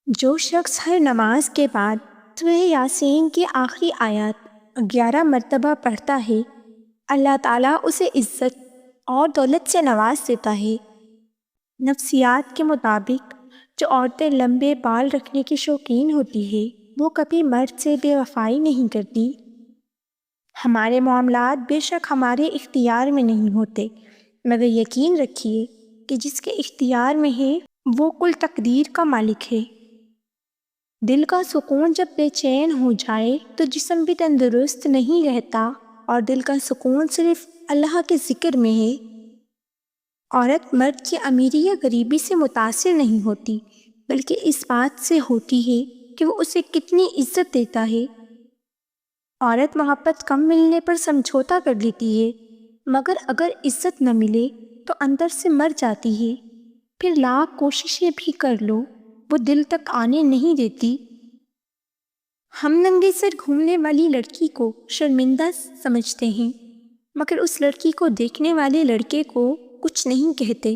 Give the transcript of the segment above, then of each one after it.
جو شخص ہر نماز کے بعد سورہ یاسین کی آخری آیات 11 مرتبہ پڑھتا ہے، اللہ تعالیٰ اسے عزت اور دولت سے نواز دیتا ہے۔ نفسیات کے مطابق جو عورتیں لمبے بال رکھنے کی شوقین ہوتی ہیں وہ کبھی مرد سے بے وفائی نہیں کرتی۔ ہمارے معاملات بے شک ہمارے اختیار میں نہیں ہوتے، مگر یقین رکھیے کہ جس کے اختیار میں ہے وہ کل تقدیر کا مالک ہے۔ دل کا سکون جب بے چین ہو جائے تو جسم بھی تندرست نہیں رہتا، اور دل کا سکون صرف اللہ کے ذکر میں ہے۔ عورت مرد کی امیری یا غریبی سے متاثر نہیں ہوتی، بلکہ اس بات سے ہوتی ہے کہ وہ اسے کتنی عزت دیتا ہے۔ عورت محبت کم ملنے پر سمجھوتا کر لیتی ہے، مگر اگر عزت نہ ملے تو اندر سے مر جاتی ہے۔ پھر لاکھ کوششیں بھی کر لو، وہ دل تک آنے نہیں دیتی۔ ہم ننگے سر گھومنے والی لڑکی کو شرمندہ سمجھتے ہیں، مگر اس لڑکی کو دیکھنے والے لڑکے کو کچھ نہیں کہتے۔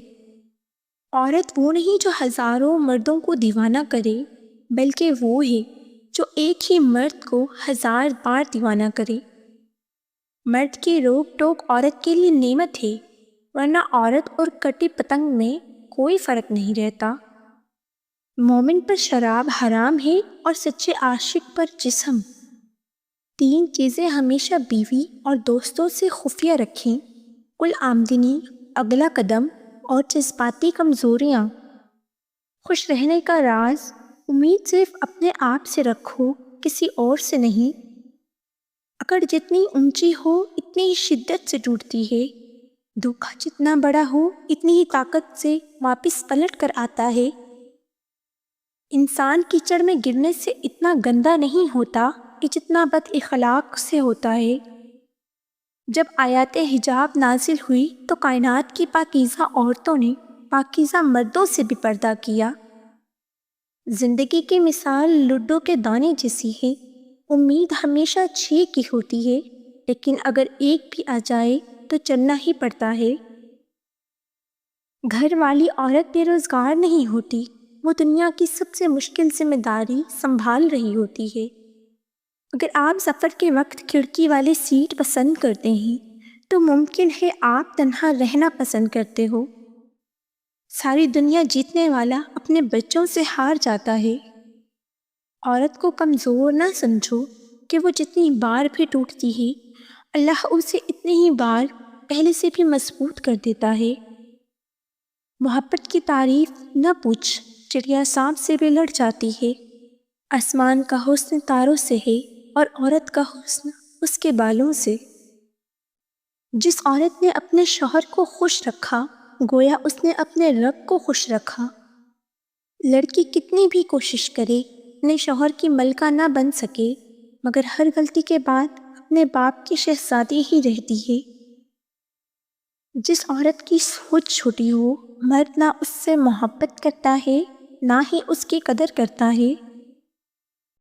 عورت وہ نہیں جو ہزاروں مردوں کو دیوانہ کرے، بلکہ وہ ہے جو ایک ہی مرد کو 1000 بار دیوانہ کرے۔ مرد کی روک ٹوک عورت کے لیے نعمت ہے، ورنہ عورت اور کٹی پتنگ میں کوئی فرق نہیں رہتا۔ مومن پر شراب حرام ہے اور سچے عاشق پر جسم۔ 3 چیزیں ہمیشہ بیوی اور دوستوں سے خفیہ رکھیں: کل آمدنی، اگلا قدم اور جذباتی کمزوریاں۔ خوش رہنے کا راز: امید صرف اپنے آپ سے رکھو، کسی اور سے نہیں۔ اکڑ جتنی اونچی ہو اتنی ہی شدت سے ٹوٹتی ہے، دھوکہ جتنا بڑا ہو اتنی ہی طاقت سے واپس پلٹ کر آتا ہے۔ انسان کیچڑ میں گرنے سے اتنا گندا نہیں ہوتا کہ جتنا بد اخلاق سے ہوتا ہے۔ جب آیات حجاب نازل ہوئی تو کائنات کی پاکیزہ عورتوں نے پاکیزہ مردوں سے بھی پردہ کیا۔ زندگی کی مثال لڈو کے دانے جیسی ہے، امید ہمیشہ 6 کی ہوتی ہے، لیکن اگر ایک بھی آ جائے تو چلنا ہی پڑتا ہے۔ گھر والی عورت بے روزگار نہیں ہوتی، وہ دنیا کی سب سے مشکل ذمہ داری سنبھال رہی ہوتی ہے۔ اگر آپ سفر کے وقت کھڑکی والے سیٹ پسند کرتے ہیں تو ممکن ہے آپ تنہا رہنا پسند کرتے ہو۔ ساری دنیا جیتنے والا اپنے بچوں سے ہار جاتا ہے۔ عورت کو کمزور نہ سمجھو کہ وہ جتنی بار بھی ٹوٹتی ہے، اللہ اسے اتنی ہی بار پہلے سے بھی مضبوط کر دیتا ہے۔ محبت کی تعریف نہ پوچھ، چڑیا سانپ سے بھی لڑ جاتی ہے۔ آسمان کا حسن تاروں سے ہے اور عورت کا حسن اس کے بالوں سے۔ جس عورت نے اپنے شوہر کو خوش رکھا، گویا اس نے اپنے رب کو خوش رکھا۔ لڑکی کتنی بھی کوشش کرے اپنے شوہر کی ملکہ نہ بن سکے، مگر ہر غلطی کے بعد اپنے باپ کی شہزادی ہی رہتی ہے۔ جس عورت کی سوچ چھوٹی ہو، مرد نہ اس سے محبت کرتا ہے نہ ہی اس کی قدر کرتا ہے۔